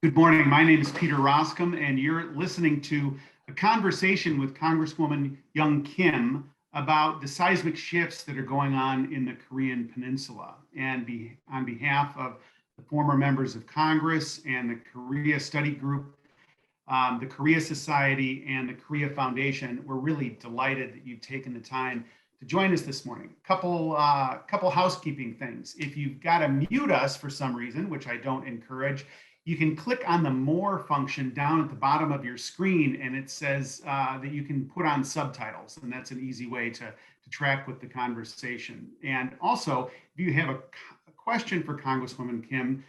Good morning. My name is Peter Roscom, and you're listening to a conversation with Congresswoman Young Kim about the seismic shifts that are going on in the Korean Peninsula. And on behalf of the former members of Congress and the Korea Study Group, the Korea Society, and the Korea Foundation, we're really delighted that you've taken the time to join us this morning. Couple housekeeping things. If you've got to mute us for some reason, which I don't encourage, you can click on the More function down at the bottom of your screen, and it says that you can put on subtitles, and that's an easy way to track with the conversation. And also, if you have a question for Congresswoman Kim,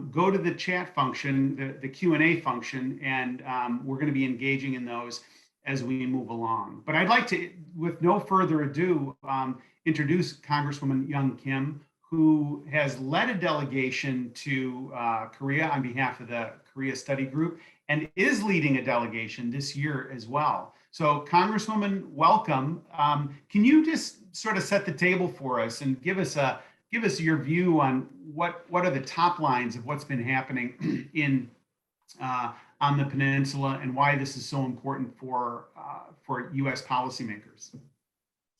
go to the chat function, the Q&A function, and we're going to be engaging in those as we move along. But I'd like to, with no further ado, introduce Congresswoman Young Kim, who has led a delegation to Korea on behalf of the Korea Study Group and is leading a delegation this year as well. So Congresswoman, welcome. Can you just sort of set the table for us and give us your view on what are the top lines of what's been happening in on the peninsula and why this is so important for U.S. policymakers?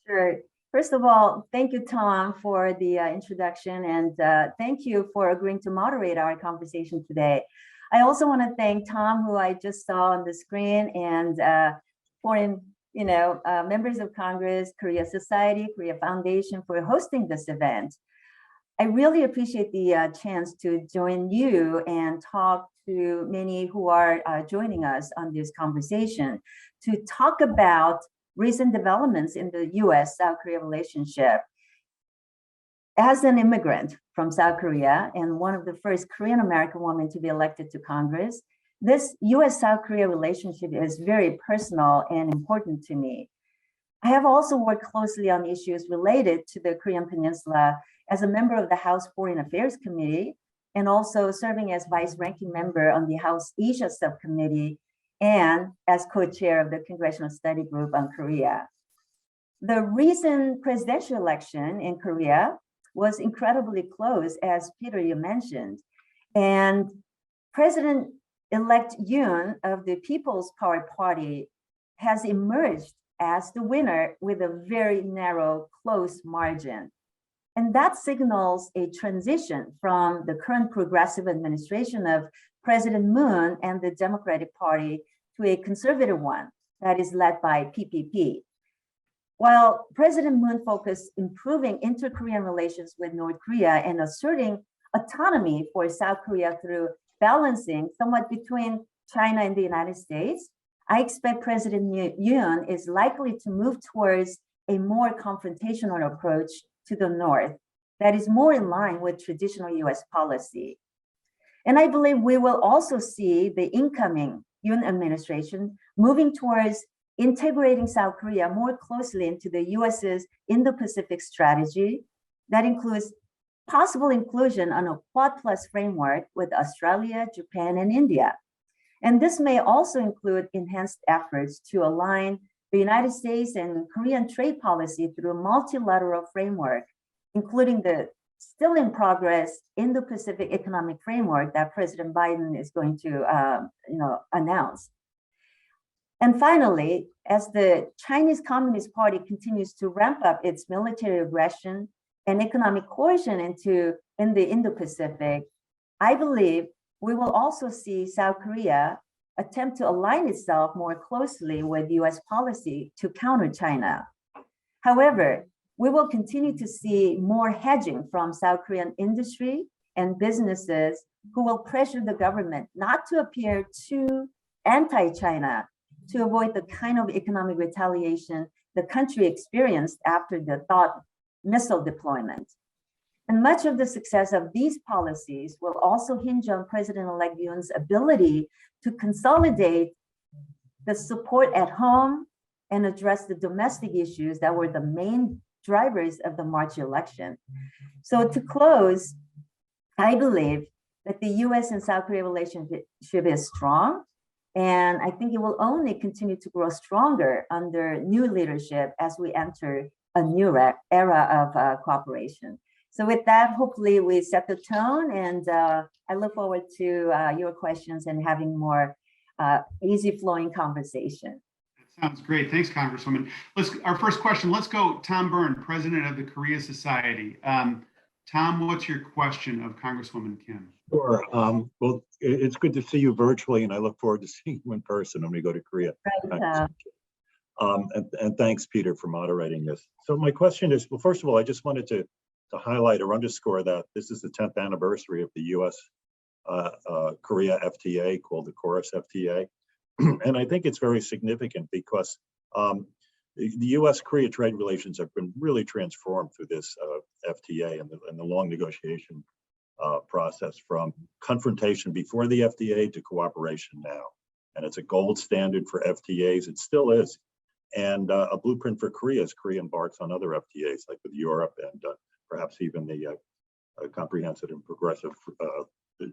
Sure. First of all, thank you, Tom, for the introduction, and thank you for agreeing to moderate our conversation today. I also want to thank Tom, who I just saw on the screen, and foreign, members of Congress, Korea Society, Korea Foundation for hosting this event. I really appreciate the chance to join you and talk to many who are joining us on this conversation to talk about recent developments in the U.S.-South Korea relationship. As an immigrant from South Korea and one of the first Korean-American women to be elected to Congress, this U.S.-South Korea relationship is very personal and important to me. I have also worked closely on issues related to the Korean Peninsula as a member of the House Foreign Affairs Committee and also serving as vice-ranking member on the House Asia Subcommittee and as co-chair of the Congressional Study Group on Korea. The recent presidential election in Korea was incredibly close, as Peter, you mentioned, and President-elect Yoon of the People's Power Party has emerged as the winner with a very narrow, close margin. And that signals a transition from the current progressive administration of President Moon and the Democratic Party to a conservative one that is led by PPP. While President Moon focused improving inter-Korean relations with North Korea and asserting autonomy for South Korea through balancing somewhat between China and the United States, I expect President Yoon is likely to move towards a more confrontational approach to the North that is more in line with traditional US policy. And I believe we will also see the incoming Yoon administration moving towards integrating South Korea more closely into the US's Indo-Pacific strategy that includes possible inclusion on a Quad Plus framework with Australia, Japan, and India. And this may also include enhanced efforts to align the United States and Korean trade policy through a multilateral framework, including the still in progress Indo-Pacific Economic Framework that President Biden is going to announce. And finally, as the Chinese Communist Party continues to ramp up its military aggression and economic coercion in the Indo-Pacific, I believe we will also see South Korea attempt to align itself more closely with US policy to counter China. However, we will continue to see more hedging from South Korean industry and businesses who will pressure the government not to appear too anti-China to avoid the kind of economic retaliation the country experienced after the THAAD missile deployment. And much of the success of these policies will also hinge on President-elect Yoon's ability to consolidate the support at home and address the domestic issues that were the main drivers of the March election. So to close, I believe that the US and South Korea relationship is strong, and I think it will only continue to grow stronger under new leadership as we enter a new era of cooperation. So with that, hopefully we set the tone, and I look forward to your questions and having more easy flowing conversation. That sounds great. Thanks, Congresswoman. Our first question, let's go Tom Byrne, President of the Korea Society. Tom, what's your question of Congresswoman Kim? Sure. Well, it's good to see you virtually, and I look forward to seeing you in person when we go to Korea. Right. And thanks, Peter, for moderating this. So my question is, well, first of all, I just wanted to highlight or underscore that this is the 10th anniversary of the U.S. Korea FTA, called the Chorus FTA. And I think it's very significant because the U.S.-Korea trade relations have been really transformed through this FTA and the long negotiation process, from confrontation before the FTA to cooperation now. And it's a gold standard for FTAs. It still is. And a blueprint for Korea as Korea embarks on other FTAs, like with Europe and perhaps even the comprehensive and progressive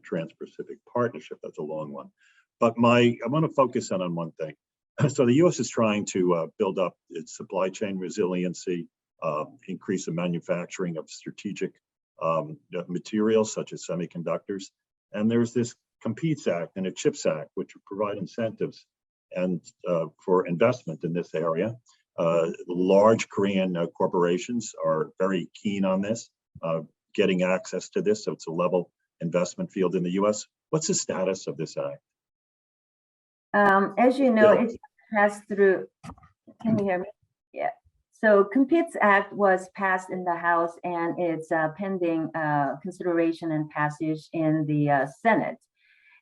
Trans-Pacific Partnership. That's a long one. But I want to focus on one thing. So the U.S. is trying to build up its supply chain resiliency, increase the manufacturing of strategic materials such as semiconductors. And there's this Competes Act and a CHIPS Act, which provide incentives and for investment in this area. Large Korean corporations are very keen on this, getting access to this. So it's a level investment field in the U.S. What's the status of this act? As you know, it passed through. Can you hear me? Yeah. So Competes Act was passed in the House, and it's pending consideration and passage in the Senate.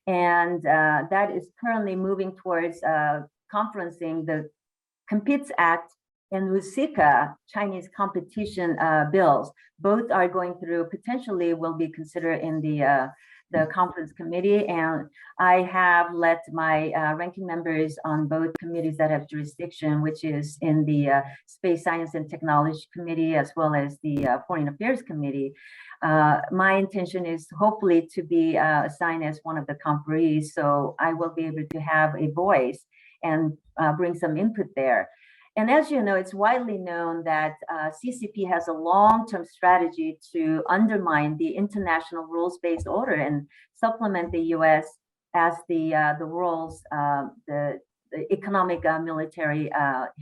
And that is currently moving towards conferencing the Competes Act and WSICA, Chinese competition bills. Both are going through, potentially will be considered in the conference committee. And I have let my ranking members on both committees that have jurisdiction, which is in the Space Science and Technology Committee, as well as the Foreign Affairs Committee. My intention is hopefully to be assigned as one of the conferees, so I will be able to have a voice and bring some input there. And as you know, it's widely known that CCP has a long-term strategy to undermine the international rules-based order and supplement the U.S. as the world's the economic military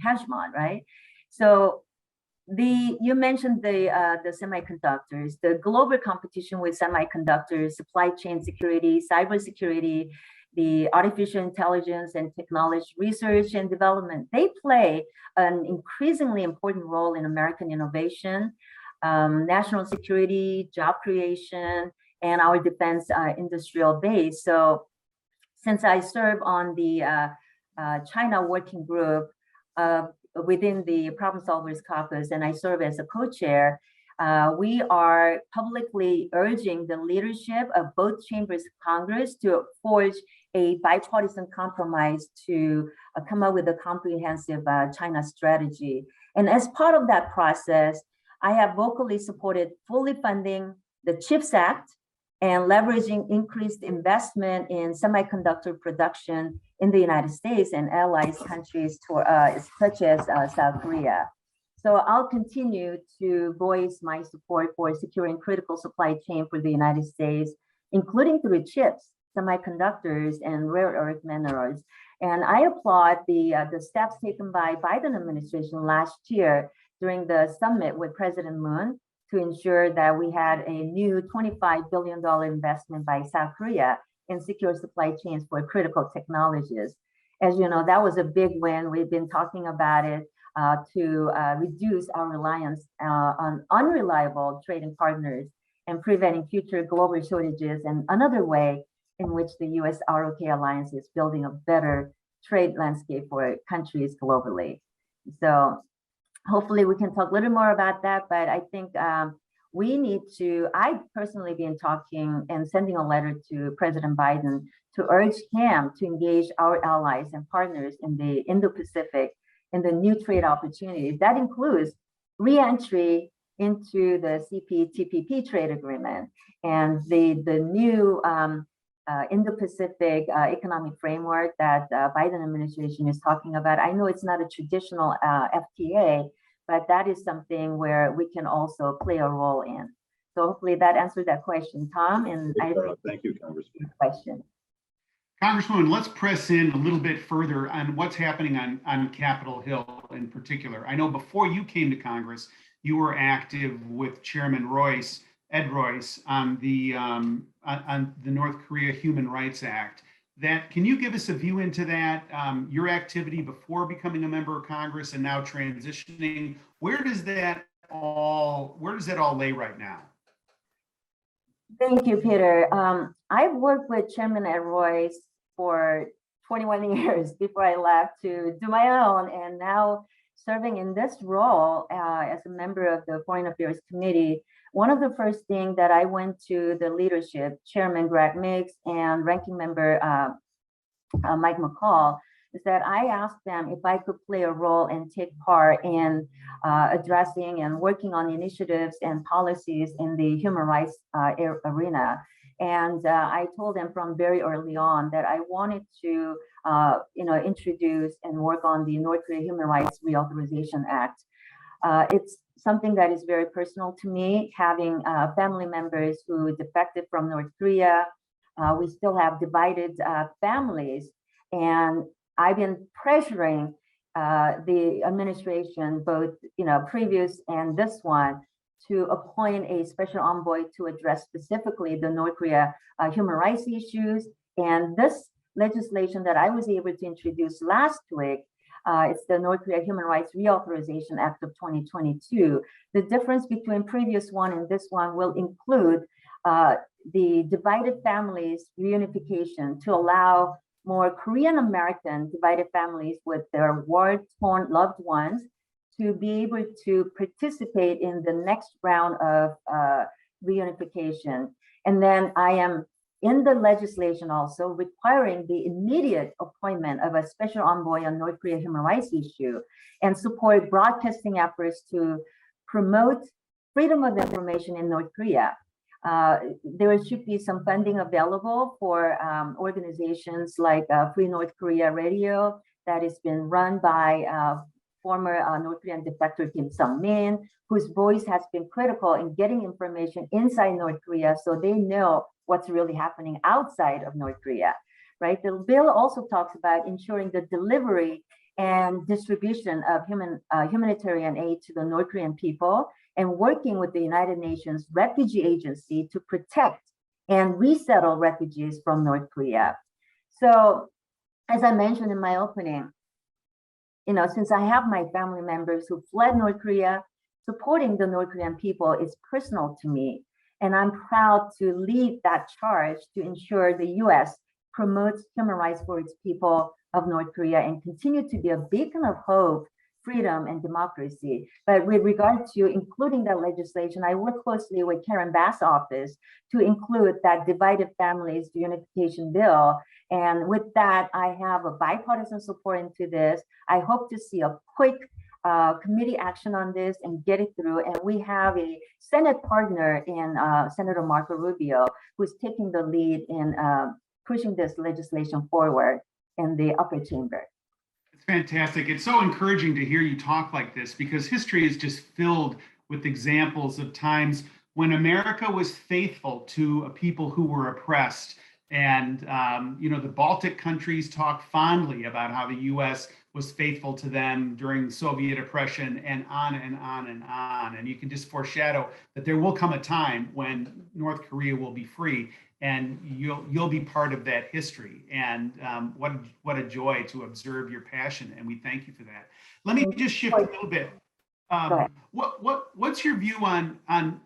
hegemon, right? So you mentioned the semiconductors, the global competition with semiconductors, supply chain security, cybersecurity, the artificial intelligence and technology research and development. They play an increasingly important role in American innovation, national security, job creation, and our defense industrial base. So since I serve on the China working group within the Problem Solvers Caucus, and I serve as a co-chair, we are publicly urging the leadership of both chambers of Congress to forge a bipartisan compromise to come up with a comprehensive China strategy. And as part of that process, I have vocally supported fully funding the CHIPS Act and leveraging increased investment in semiconductor production in the United States and allies countries such as South Korea. So I'll continue to voice my support for securing critical supply chain for the United States, including through chips, semiconductors, and rare earth minerals. And I applaud the steps taken by Biden administration last year during the summit with President Moon to ensure that we had a new $25 billion investment by South Korea in secure supply chains for critical technologies. As you know, that was a big win. We've been talking about it to reduce our reliance on unreliable trading partners and preventing future global shortages, and another way in which the US ROK Alliance is building a better trade landscape for countries globally. So hopefully we can talk a little more about that, but I think I've personally been talking and sending a letter to President Biden to urge him to engage our allies and partners in the Indo-Pacific in the new trade opportunities. That includes re-entry into the CPTPP trade agreement and the new Indo-Pacific economic framework that Biden administration is talking about. I know it's not a traditional FTA, but that is something where we can also play a role in. So hopefully that answered that question, Tom. And I Thank you, Congressman. question. Congresswoman, let's press in a little bit further on what's happening on Capitol Hill in particular. I know before you came to Congress, you were active with Chairman Royce, Ed Royce, on the North Korea Human Rights Act. Can you give us a view into that, your activity before becoming a member of Congress and now transitioning? Where does that all lay right now? Thank you, Peter. I've worked with Chairman Ed Royce for 21 years before I left to do my own, and now serving in this role as a member of the Foreign Affairs Committee. One of the first things that I went to the leadership, Chairman Greg Mix and Ranking Member Mike McCall, is that I asked them if I could play a role and take part in addressing and working on initiatives and policies in the human rights arena. And I told them from very early on that I wanted to, introduce and work on the North Korea Human Rights Reauthorization Act. It's something that is very personal to me, having family members who defected from North Korea. We still have divided families, and I've been pressuring the administration, both previous and this one, to appoint a special envoy to address specifically the North Korea human rights issues. And this legislation that I was able to introduce last week, it's the North Korea Human Rights Reauthorization Act of 2022. The difference between previous one and this one will include the divided families reunification to allow more Korean American divided families with their war-torn loved ones to be able to participate in the next round of reunification. And then I am in the legislation also requiring the immediate appointment of a special envoy on North Korea human rights issue and support broadcasting efforts to promote freedom of information in North Korea. There should be some funding available for organizations like Free North Korea Radio that has been run by former North Korean defector Kim Sung-min, whose voice has been critical in getting information inside North Korea so they know what's really happening outside of North Korea, right? The bill also talks about ensuring the delivery and distribution of humanitarian aid to the North Korean people and working with the United Nations Refugee Agency to protect and resettle refugees from North Korea. So, as I mentioned in my opening, since I have my family members who fled North Korea, supporting the North Korean people is personal to me. And I'm proud to lead that charge to ensure the US promotes human rights for its people of North Korea and continue to be a beacon of hope, freedom, and democracy. But with regard to including that legislation, I work closely with Karen Bass' office to include that divided families reunification bill. And with that, I have a bipartisan support into this. I hope to see a quick committee action on this and get it through. And we have a Senate partner in Senator Marco Rubio, who's taking the lead in pushing this legislation forward in the upper chamber. It's fantastic. It's so encouraging to hear you talk like this because history is just filled with examples of times when America was faithful to a people who were oppressed. And, the Baltic countries talk fondly about how the US was faithful to them during Soviet oppression and on and on and on. And you can just foreshadow that there will come a time when North Korea will be free and you'll be part of that history. And what a joy to observe your passion. And we thank you for that. Let me just shift a little bit. What's your view on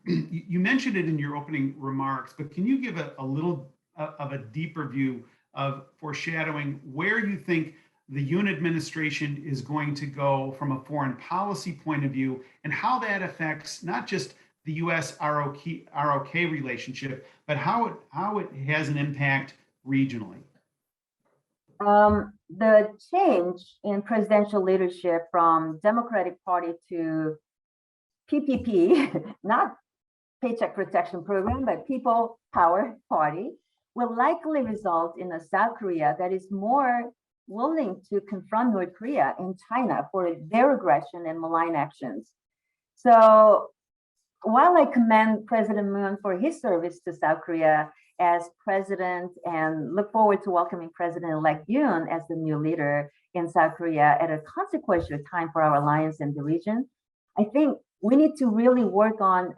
you mentioned it in your opening remarks, but can you give a little of a deeper view of foreshadowing where you think the Yoon administration is going to go from a foreign policy point of view and how that affects not just the US ROK relationship, but how it has an impact regionally? The change in presidential leadership from Democratic Party to PPP, not Paycheck Protection Program, but People Power Party, will likely result in a South Korea that is more willing to confront North Korea and China for their aggression and malign actions. So while I commend President Moon for his service to South Korea as president and look forward to welcoming President-elect Yoon as the new leader in South Korea at a consequential time for our alliance in the region, I think we need to really work on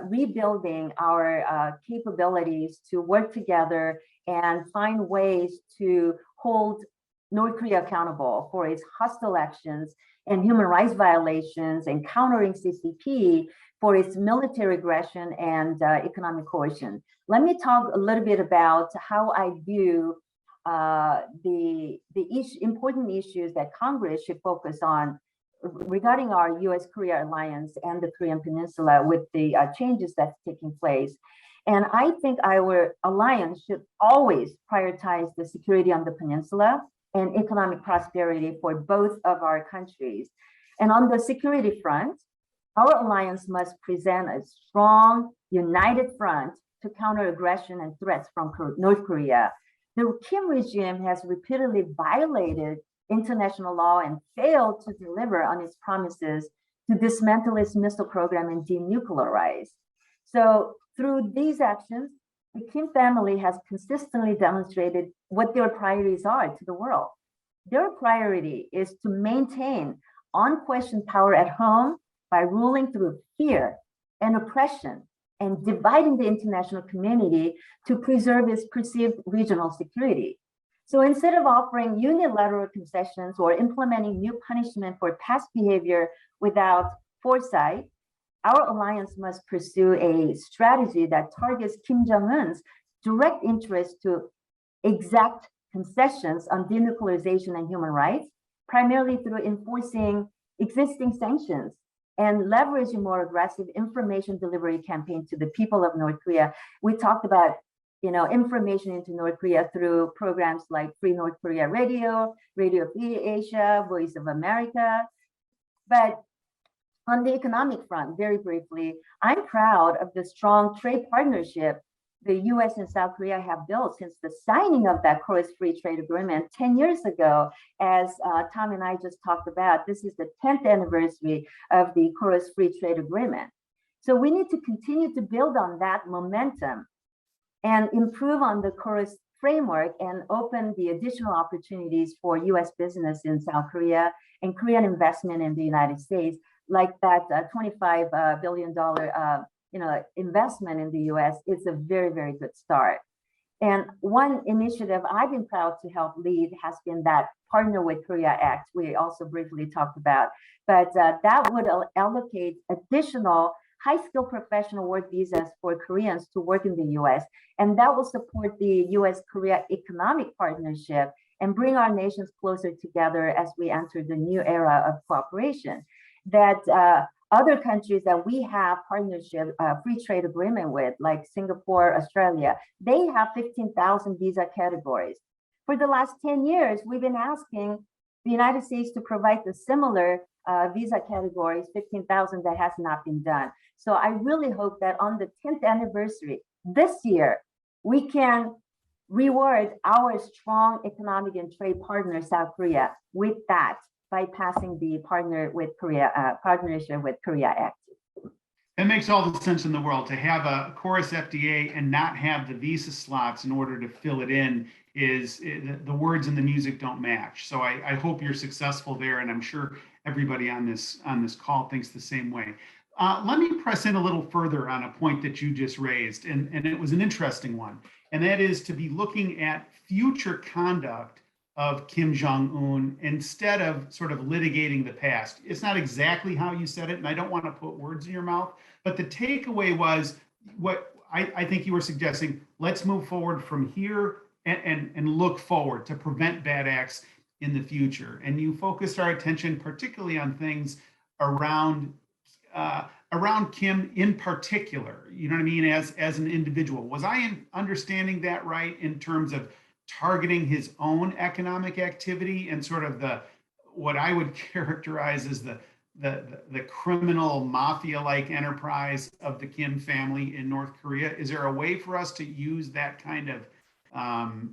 rebuilding our capabilities to work together and find ways to hold North Korea accountable for its hostile actions and human rights violations and countering CCP for its military aggression and economic coercion. Let me talk a little bit about how I view the important issues that Congress should focus on regarding our U.S.-Korea alliance and the Korean Peninsula with the changes that's taking place. And I think our alliance should always prioritize the security on the peninsula and economic prosperity for both of our countries. And on the security front, our alliance must present a strong, united front to counter aggression and threats from North Korea. The Kim regime has repeatedly violated international law and failed to deliver on its promises to dismantle its missile program and denuclearize. So through these actions, the Kim family has consistently demonstrated what their priorities are to the world. Their priority is to maintain unquestioned power at home by ruling through fear and oppression and dividing the international community to preserve its perceived regional security. So instead of offering unilateral concessions or implementing new punishment for past behavior without foresight, our alliance must pursue a strategy that targets Kim Jong-un's direct interest to exact concessions on denuclearization and human rights, primarily through enforcing existing sanctions and leveraging more aggressive information delivery campaign to the people of North Korea. We talked about information into North Korea through programs like Free North Korea Radio, Radio Free Asia, Voice of America. But on the economic front, very briefly, I'm proud of the strong trade partnership the US and South Korea have built since the signing of that Korea's free trade agreement 10 years ago. As Tom and I just talked about, this is the 10th anniversary of the Korea's free trade agreement. So we need to continue to build on that momentum and improve on the Korea's framework and open the additional opportunities for US business in South Korea and Korean investment in the United States, like that $25 billion investment in the US is a very, very good start. And one initiative I've been proud to help lead has been that Partner with Korea Act we also briefly talked about. But that would allocate additional high-skilled professional work visas for Koreans to work in the US. And that will support the US-Korea economic partnership and bring our nations closer together as we enter the new era of cooperation. That other countries that we have partnership, free trade agreement with, like Singapore, Australia, they have 15,000 visa categories. For the last 10 years, we've been asking the United States to provide the similar visa categories, 15,000, that has not been done. So I really hope that on the 10th anniversary this year, we can reward our strong economic and trade partner, South Korea, with that by passing the Partnership with Korea Act. That makes all the sense in the world. To have a chorus FDA and not have the visa slots in order to fill it in is the words and the music don't match. So I hope you're successful there, and I'm sure everybody on this call thinks the same way. Let me press in a little further on a point that you just raised, and it was an interesting one, and that is to be looking at future conduct of Kim Jong-un instead of sort of litigating the past. It's not exactly how you said it, and I don't want to put words in your mouth, but the takeaway was what I think you were suggesting: let's move forward from here and look forward to prevent bad acts in the future. And you focused our attention particularly on things around Kim in particular, you know what I mean, as an individual. Was I understanding that right in terms of targeting his own economic activity and sort of what I would characterize as the criminal mafia-like enterprise of the Kim family in North Korea? Is there a way for us to use that kind of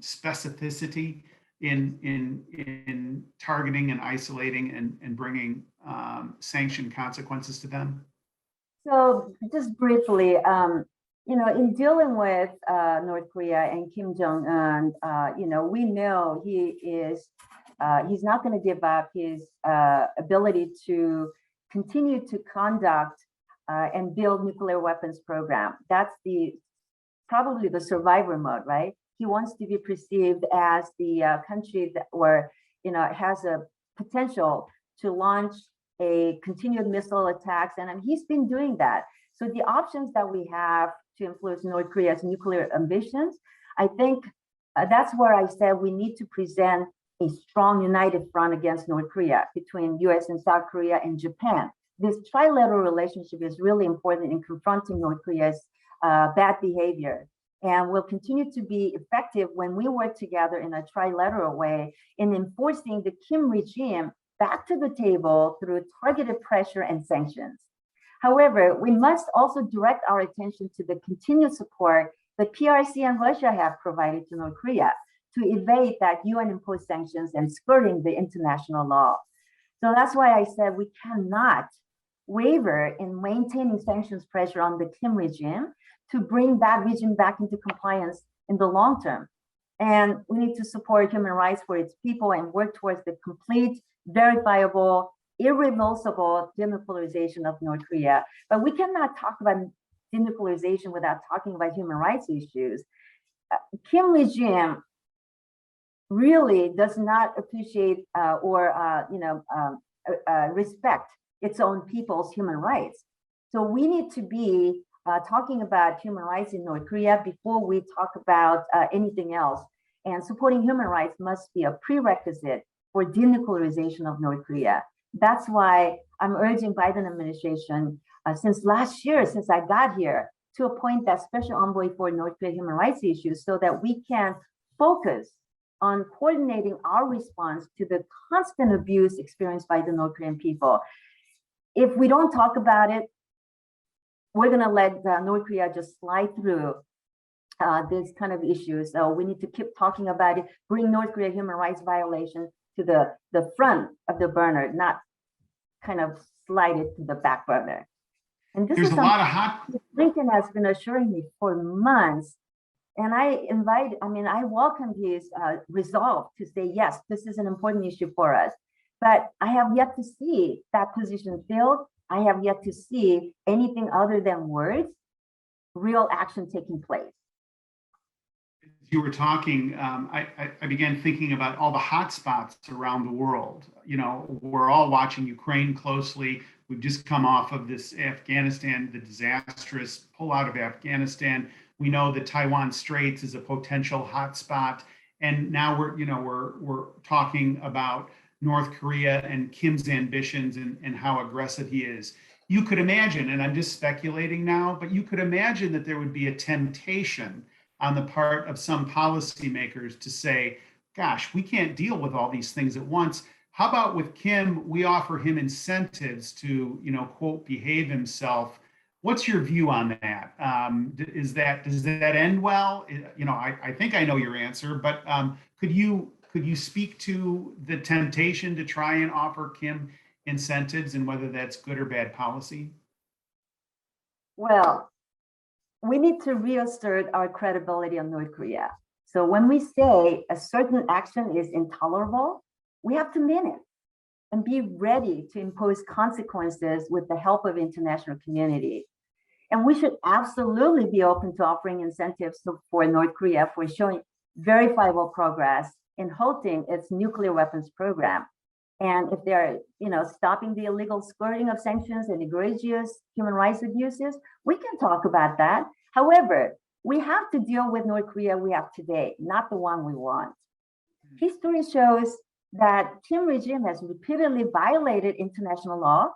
specificity in targeting and isolating and bringing sanctioned consequences to them? So just briefly, in dealing with North Korea and Kim Jong-un, we know he's not going to give up his ability to continue to conduct and build nuclear weapons program. That's probably the survivor mode, right? He wants to be perceived as the country where has a potential to launch a continued missile attacks, and he's been doing that. So the options that we have to influence North Korea's nuclear ambitions, I think that's where I said we need to present a strong united front against North Korea between US and South Korea and Japan. This trilateral relationship is really important in confronting North Korea's bad behavior, and will continue to be effective when we work together in a trilateral way in enforcing the Kim regime back to the table through targeted pressure and sanctions. However, we must also direct our attention to the continued support that PRC and Russia have provided to North Korea to evade that UN-imposed sanctions and skirting the international law. So that's why I said we cannot waver in maintaining sanctions pressure on the Kim regime to bring that regime back into compliance in the long term. And we need to support human rights for its people and work towards the complete, verifiable, irreversible denuclearization of North Korea. But we cannot talk about denuclearization without talking about human rights issues. Kim regime really does not appreciate or respect its own people's human rights. So we need to be talking about human rights in North Korea before we talk about anything else. And supporting human rights must be a prerequisite for denuclearization of North Korea. That's why I'm urging Biden administration since last year, since I got here, to appoint that special envoy for North Korea human rights issues so that we can focus on coordinating our response to the constant abuse experienced by the North Korean people. If we don't talk about it, we're going to let North Korea just slide through this kind of issues. So we need to keep talking about it, bring North Korea human rights violation to the front of the burner, not kind of slide it to the back burner. And this There's is a lot of hot. Lincoln has been assuring me for months. And I welcome his resolve to say, yes, this is an important issue for us. But I have yet to see that position filled. I have yet to see anything other than words, real action taking place. You were talking, I began thinking about all the hot spots around the world. We're all watching Ukraine closely. We've just come off of this Afghanistan, the disastrous pullout of Afghanistan. We know that Taiwan Straits is a potential hotspot, and now we're talking about North Korea and Kim's ambitions and how aggressive he is. You could imagine, and I'm just speculating now, but you could imagine that there would be a temptation on the part of some policymakers to say, gosh, we can't deal with all these things at once. How about with Kim, we offer him incentives to, quote, behave himself. What's your view on that? Does that end well? I think I know your answer, but could you speak to the temptation to try and offer Kim incentives and whether that's good or bad policy? Well, we need to reassert our credibility on North Korea. So when we say a certain action is intolerable, we have to mean it and be ready to impose consequences with the help of international community. And we should absolutely be open to offering incentives for North Korea for showing verifiable progress in halting its nuclear weapons program. And if they're, stopping the illegal skirting of sanctions and egregious human rights abuses, we can talk about that. However, we have to deal with North Korea we have today, not the one we want. History shows that Kim regime has repeatedly violated international law,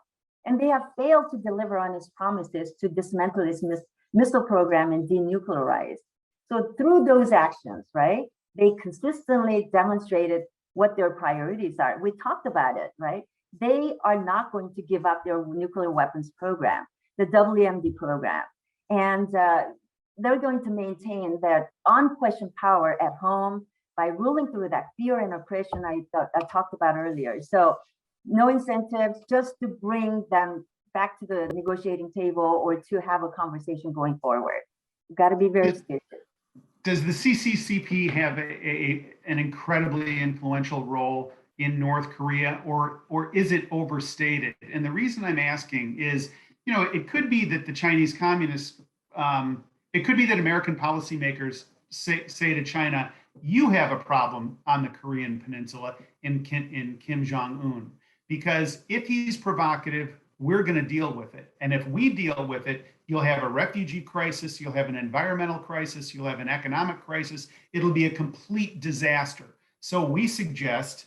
and they have failed to deliver on its promises to dismantle its missile program and denuclearize. So through those actions, right, they consistently demonstrated what their priorities are. We talked about it, right? They are not going to give up their nuclear weapons program, the WMD program. And they're going to maintain that unquestioned power at home by ruling through that fear and oppression I talked about earlier. So no incentives, just to bring them back to the negotiating table or to have a conversation going forward. You've got to be very serious. Does the CCCP have an incredibly influential role in North Korea, or is it overstated? And the reason I'm asking is, it could be that the Chinese communists, it could be that American policymakers say to China, you have a problem on the Korean Peninsula in Kim Jong-un, because if he's provocative, we're going to deal with it. And if we deal with it, you'll have a refugee crisis, you'll have an environmental crisis, you'll have an economic crisis. It'll be a complete disaster. So we suggest,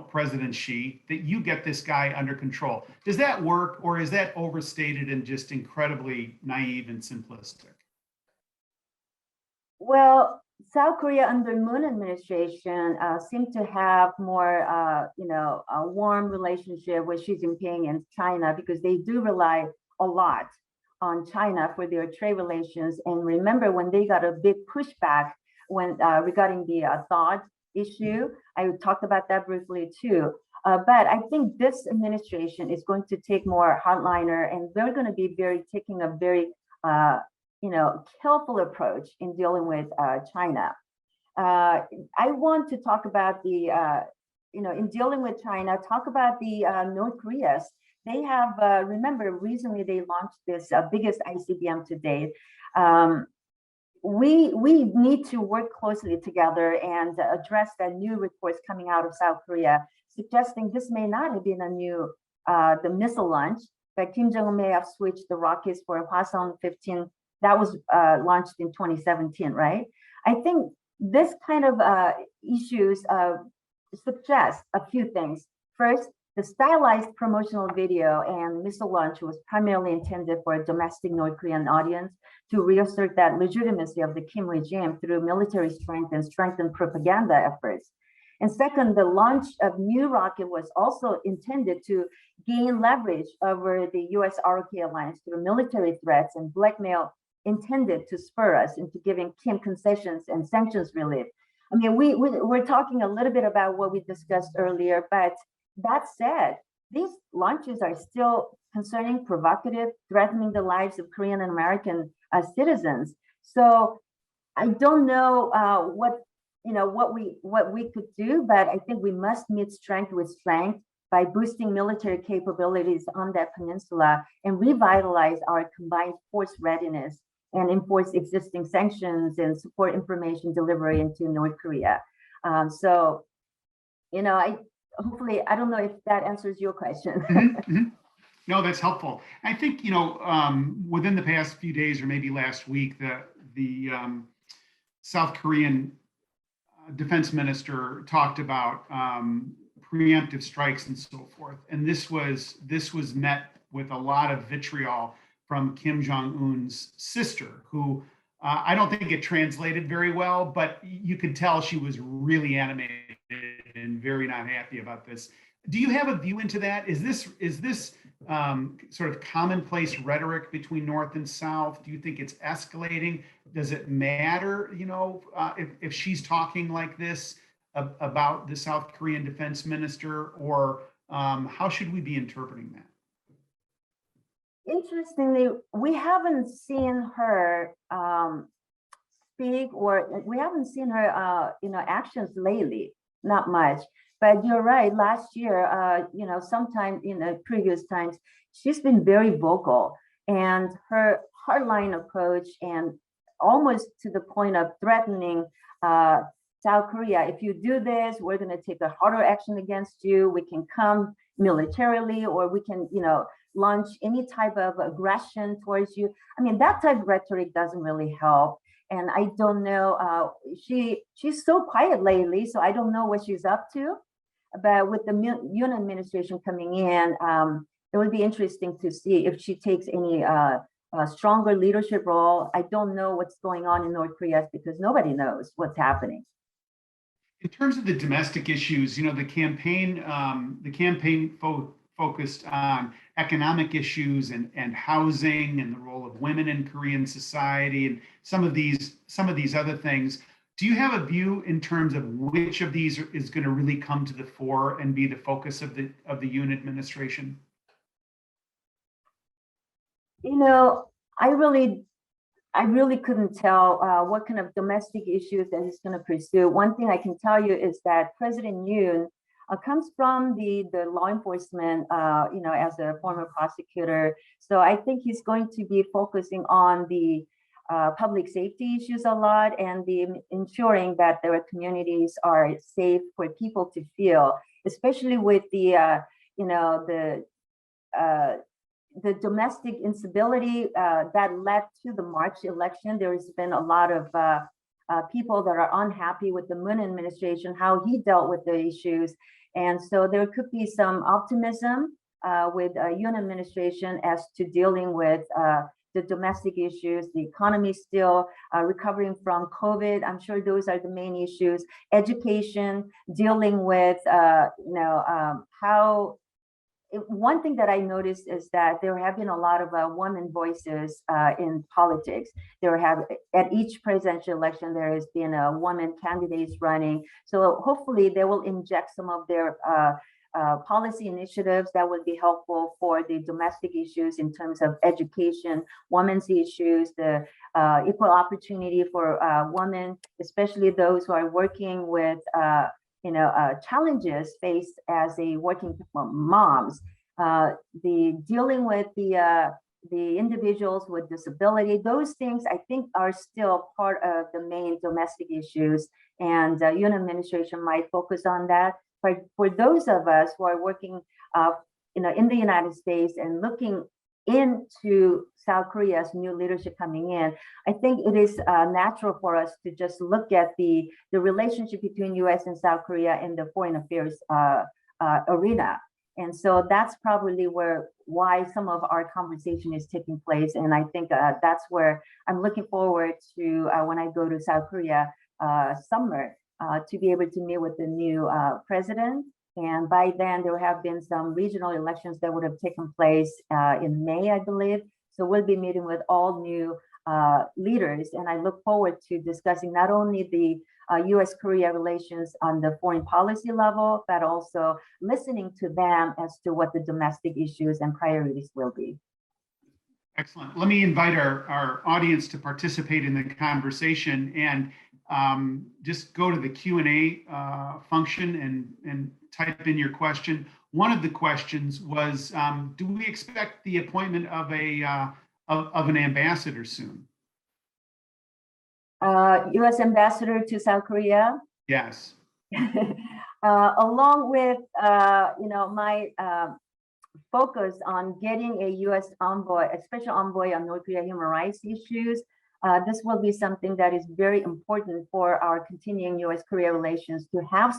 President Xi, that you get this guy under control. Does that work, or is that overstated and just incredibly naive and simplistic? Well, South Korea under Moon administration seemed to have more, a warm relationship with Xi Jinping and China, because they do rely a lot on China for their trade relations. And remember when they got a big pushback when regarding the THAAD issue, I talked about that briefly too. But I think this administration is going to take more hardliner, and they're going to be taking a very careful approach in dealing with China. I want to talk about the, in dealing with China, talk about the North Koreas. They have, remember, recently they launched this biggest ICBM to date. We need to work closely together and address the new reports coming out of South Korea, suggesting this may not have been a new, the missile launch, but Kim Jong-un may have switched the rockets for Hwasong-15. That was launched in 2017, right? I think this kind of issues suggest a few things. First, the stylized promotional video and missile launch was primarily intended for a domestic North Korean audience to reassert that legitimacy of the Kim regime through military strength and strengthened propaganda efforts. And second, the launch of new rocket was also intended to gain leverage over the US ROK alliance through military threats and blackmail intended to spur us into giving Kim concessions and sanctions relief. I mean, we're talking a little bit about what we discussed earlier, but that said, these launches are still concerning, provocative, threatening the lives of Korean and American citizens. So I don't know what we could do, but I think we must meet strength with strength by boosting military capabilities on that peninsula and revitalize our combined force readiness and enforce existing sanctions and support information delivery into North Korea. Hopefully, I don't know if that answers your question. No, that's helpful. I think, within the past few days or maybe last week, the South Korean defense minister talked about preemptive strikes and so forth. And this was met with a lot of vitriol from Kim Jong-un's sister, who I don't think it translated very well, but you could tell she was really animated and very not happy about this. Do you have a view into that? Is this sort of commonplace rhetoric between North and South? Do you think it's escalating? Does it matter, if she's talking like this about the South Korean defense minister, or how should we be interpreting that? Interestingly, we haven't seen her speak, or we haven't seen her, actions lately, not much. But you're right, last year, sometime in the previous times, she's been very vocal, and her hardline approach and almost to the point of threatening South Korea, if you do this, we're going to take a harder action against you. We can come militarily, or we can, launch any type of aggression towards you. I mean, that type of rhetoric doesn't really help. And I don't know, she's so quiet lately, so I don't know what she's up to. But with the Yoon administration coming in, it would be interesting to see if she takes any stronger leadership role. I don't know what's going on in North Korea because nobody knows what's happening. In terms of the domestic issues, the campaign focused on economic issues and housing and the role of women in Korean society and some of these other things. Do you have a view in terms of which of these is going to really come to the fore and be the focus of the Yoon administration? You know, I really couldn't tell what kind of domestic issues that he's going to pursue. One thing I can tell you is that President Yoon comes from the law enforcement, you know, as a former prosecutor. So I think he's going to be focusing on the public safety issues a lot, and the ensuring that their communities are safe for people to feel, especially with the you know, the domestic instability that led to the March election. There's been a lot of people that are unhappy with the Moon administration, how he dealt with the issues. And so there could be some optimism with Yoon administration as to dealing with the domestic issues, the economy still recovering from COVID. I'm sure those are the main issues. Education, dealing with, you know, how one thing that I noticed is that there have been a lot of women voices in politics. There have, at each presidential election, there has been a woman candidates running. So hopefully they will inject some of their policy initiatives that would be helpful for the domestic issues in terms of education, women's issues, the equal opportunity for women, especially those who are working with you know, challenges faced as a working moms, the dealing with the individuals with disability. Those things I think are still part of the main domestic issues, and Yoon administration might focus on that. But for those of us who are working, you know, in the United States and looking into South Korea's new leadership coming in, I think it is natural for us to just look at the relationship between U.S. and South Korea in the foreign affairs arena. And so that's probably why some of our conversation is taking place. And I think that's where I'm looking forward to when I go to South Korea summer to be able to meet with the new president. And by then, there have been some regional elections that would have taken place in May, I believe. So we'll be meeting with all new leaders. And I look forward to discussing not only the US-Korea relations on the foreign policy level, but also listening to them as to what the domestic issues and priorities will be. Excellent. Let me invite our audience to participate in the conversation, and just go to the Q&A function and type in your question. One of the questions was, do we expect the appointment of an ambassador soon? U.S. ambassador to South Korea? Yes. Along with you know, my focus on getting a U.S. envoy, a special envoy on North Korea human rights issues, this will be something that is very important for our continuing U.S.-Korea relations, to have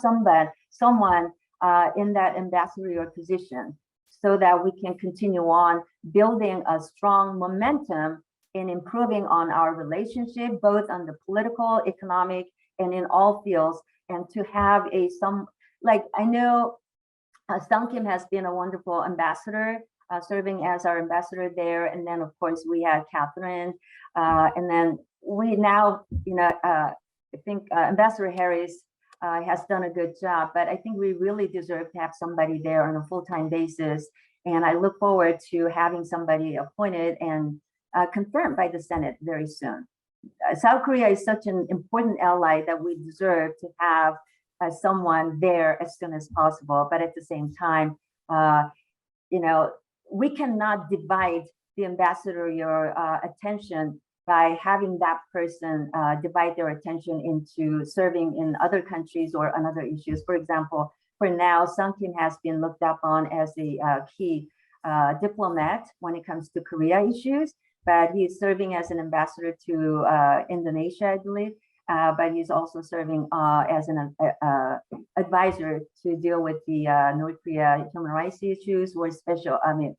someone in that ambassadorial position, so that we can continue on building a strong momentum in improving on our relationship, both on the political, economic, and in all fields. And to have like, I know Sung Kim has been a wonderful ambassador, serving as our ambassador there. And then of course we had Catherine, and then we now, you know, I think Ambassador Harris has done a good job, but I think we really deserve to have somebody there on a full-time basis. And I look forward to having somebody appointed and confirmed by the Senate very soon. South Korea is such an important ally that we deserve to have someone there as soon as possible. But at the same time, you know, we cannot divide the ambassadorial attention by having that person divide their attention into serving in other countries or on other issues. For example, for now, Sung Kim has been looked upon as a key diplomat when it comes to Korea issues, but he's serving as an ambassador to Indonesia, I believe. But he's also serving as an advisor to deal with the North Korea human rights issues, or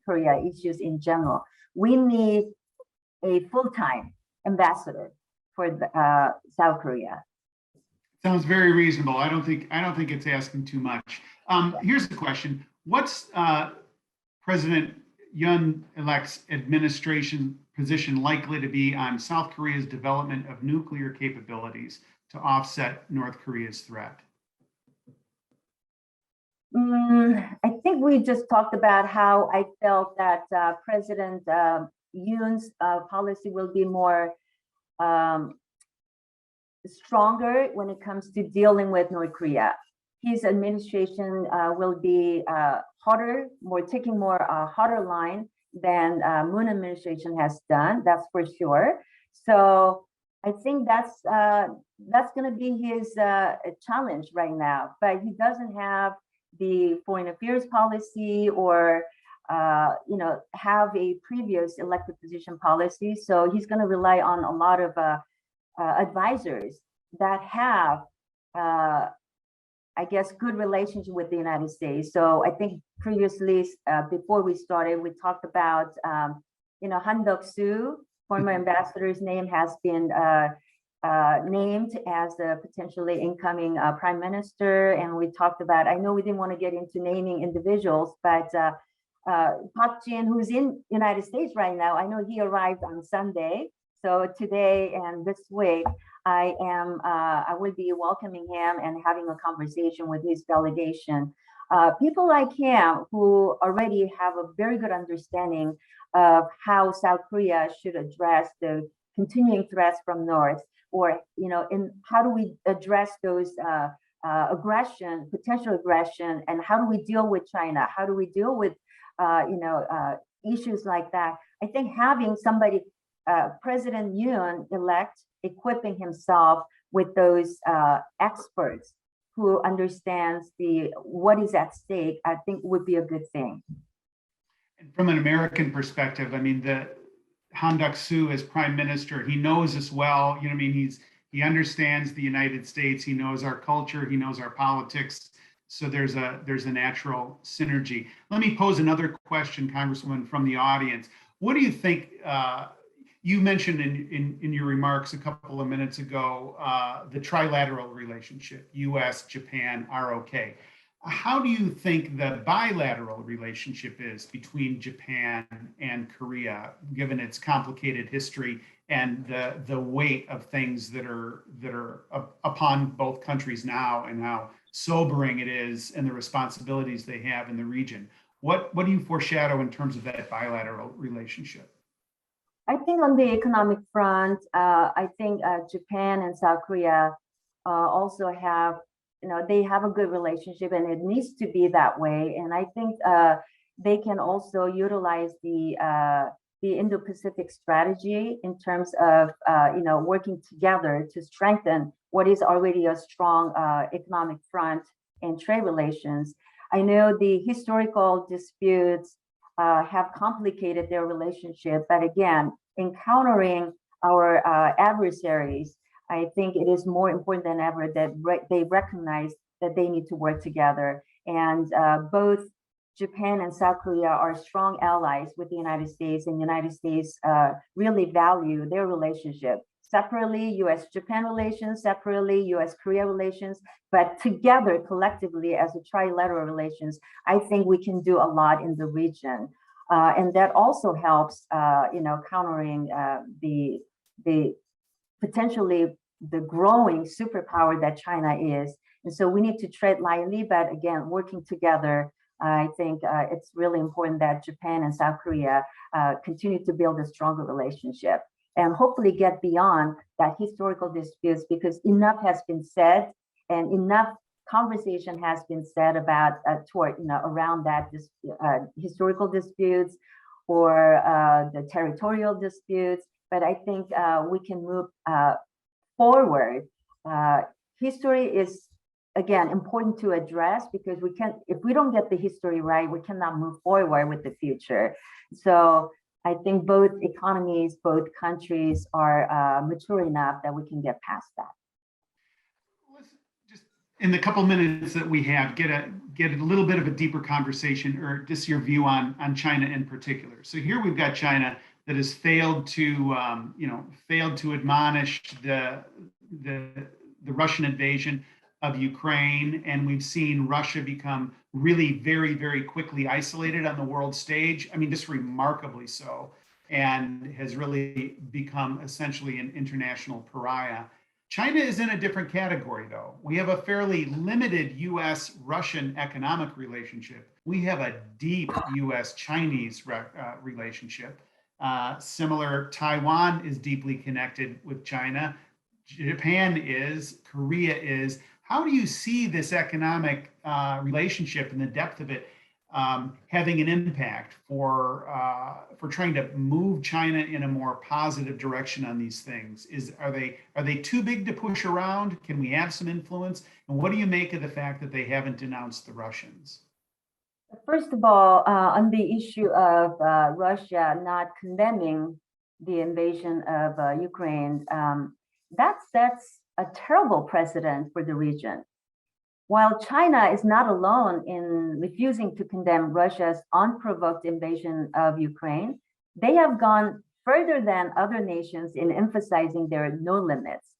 Korea issues in general. We need a full-time ambassador for the, South Korea. Sounds very reasonable. I don't think it's asking too much. Here's the question: what's President Yoon-elect's administration position likely to be on South Korea's development of nuclear capabilities to offset North Korea's threat? I think we just talked about how I felt that President Yoon's policy will be more stronger when it comes to dealing with North Korea. His administration will be harder, taking more harder line than Moon administration has done. That's for sure. So I think that's going to be his challenge right now. But he doesn't have the foreign affairs policy or have a previous elected position policy. So he's going to rely on a lot of advisors that have, I guess, good relationship with the United States. So I think previously, before we started, we talked about, Han Duck-soo, former ambassador's name has been named as a potentially incoming prime minister. And we talked about, I know we didn't want to get into naming individuals, but Park Jin, who's in United States right now, I know he arrived on Sunday. So today and this week, I will be welcoming him and having a conversation with his delegation. People like him who already have a very good understanding of how South Korea should address the continuing threats from North, or in how do we address those potential aggression, and how do we deal with China? How do we deal with issues like that? I think having somebody, President Yoon elect, equipping himself with those experts who understands what is at stake, I think would be a good thing. And from an American perspective, I mean, Han Duck-soo as prime minister, he knows us well. He understands the United States. He knows our culture. He knows our politics. So there's a natural synergy. Let me pose another question, Congresswoman, from the audience. What do you think? You mentioned in your remarks a couple of minutes ago the trilateral relationship, U.S., Japan, ROK. How do you think the bilateral relationship is between Japan and Korea, given its complicated history and the weight of things that are upon both countries now, and how sobering it is, and the responsibilities they have in the region? What do you foreshadow in terms of that bilateral relationship? I think on the economic front, I think Japan and South Korea also have, they have a good relationship, and it needs to be that way. And I think they can also utilize the Indo-Pacific strategy in terms of, working together to strengthen what is already a strong economic front and trade relations. I know the historical disputes have complicated their relationship, but again, encountering our adversaries, I think it is more important than ever that they recognize that they need to work together. And both Japan and South Korea are strong allies with the United States, and the United States really value their relationship. Separately, U.S.-Japan relations, separately, U.S.-Korea relations, but together, collectively, as a trilateral relations, I think we can do a lot in the region. And that also helps, countering the potentially the growing superpower that China is. And so we need to tread lightly, but again, working together. I think it's really important that Japan and South Korea continue to build a stronger relationship and hopefully get beyond that historical disputes, because enough has been said and enough conversation has been said about around that historical disputes or the territorial disputes. But I think we can move forward. History is, again, important to address, because if we don't get the history right, we cannot move forward with the future. So I think both economies, both countries are mature enough that we can get past that. Let's just, in the couple minutes that we have, get a little bit of a deeper conversation, or just your view on China in particular. So here we've got China that has failed to admonish the Russian invasion of Ukraine, and we've seen Russia become really very, very quickly isolated on the world stage. I mean, just remarkably so, and has really become essentially an international pariah. China is in a different category, though. We have a fairly limited U.S.-Russian economic relationship. We have a deep U.S.-Chinese relationship. Similar, Taiwan is deeply connected with China. Japan is, Korea is. How do you see this economic relationship and the depth of it having an impact for trying to move China in a more positive direction on these things? Are they too big to push around? Can we have some influence? And what do you make of the fact that they haven't denounced the Russians? First of all, on the issue of Russia not condemning the invasion of Ukraine, that sets a terrible precedent for the region. While China is not alone in refusing to condemn Russia's unprovoked invasion of Ukraine, they have gone further than other nations in emphasizing their no limits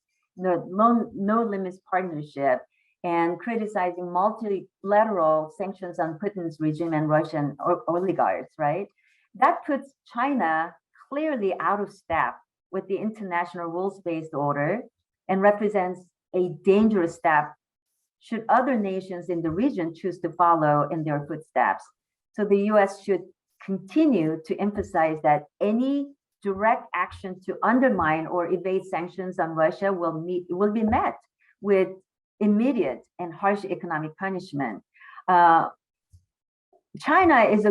partnership and criticizing multilateral sanctions on Putin's regime and Russian oligarchs, right? That puts China clearly out of step with the international rules-based order and represents a dangerous step should other nations in the region choose to follow in their footsteps. So the US should continue to emphasize that any direct action to undermine or evade sanctions on Russia will be met with immediate and harsh economic punishment. China is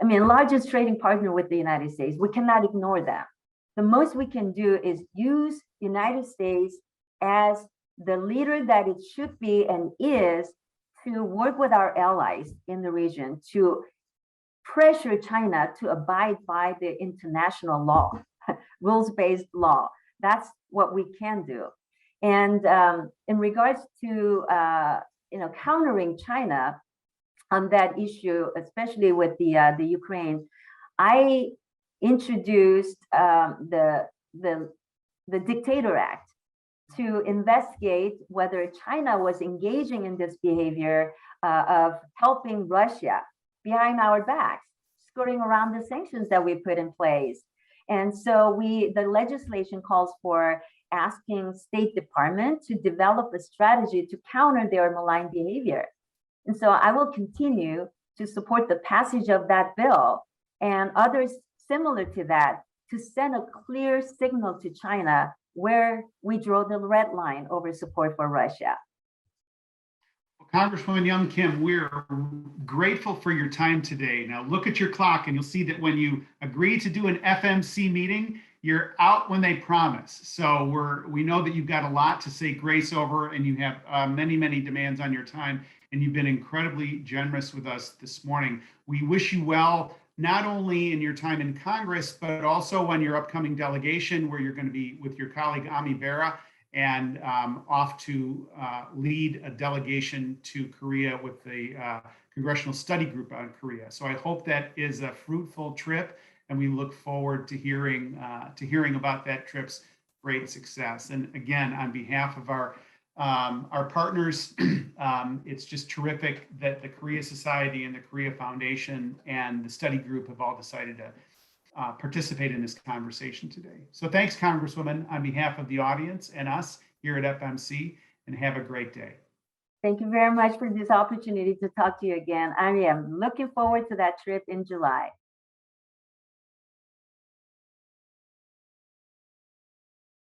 largest trading partner with the United States. We cannot ignore that. The most we can do is use the United States as the leader that it should be and is to work with our allies in the region to pressure China to abide by the international law, rules-based law. That's what we can do. And in regards to countering China on that issue, especially with the Ukraine, I introduced the Dictator Act to investigate whether China was engaging in this behavior of helping Russia behind our backs, skirting around the sanctions that we put in place. And so the legislation calls for asking State Department to develop a strategy to counter their malign behavior. And so I will continue to support the passage of that bill and others similar to that to send a clear signal to China where we draw the red line over support for Russia. Well, Congresswoman Young Kim, we're grateful for your time today. Now look at your clock and you'll see that when you agree to do an FMC meeting, you're out when they promise. So we know that you've got a lot to say grace over and you have many demands on your time, and you've been incredibly generous with us this morning. We wish you well, not only in your time in Congress, but also on your upcoming delegation where you're going to be with your colleague Ami Bera and off to lead a delegation to Korea with the Congressional Study Group on Korea. So I hope that is a fruitful trip, and we look forward to hearing about that trip's great success. And again, on behalf of our partners, it's just terrific that the Korea Society and the Korea Foundation and the study group have all decided to participate in this conversation today. So thanks, Congresswoman, on behalf of the audience and us here at FMC, and have a great day. Thank you very much for this opportunity to talk to you again. I am looking forward to that trip in July.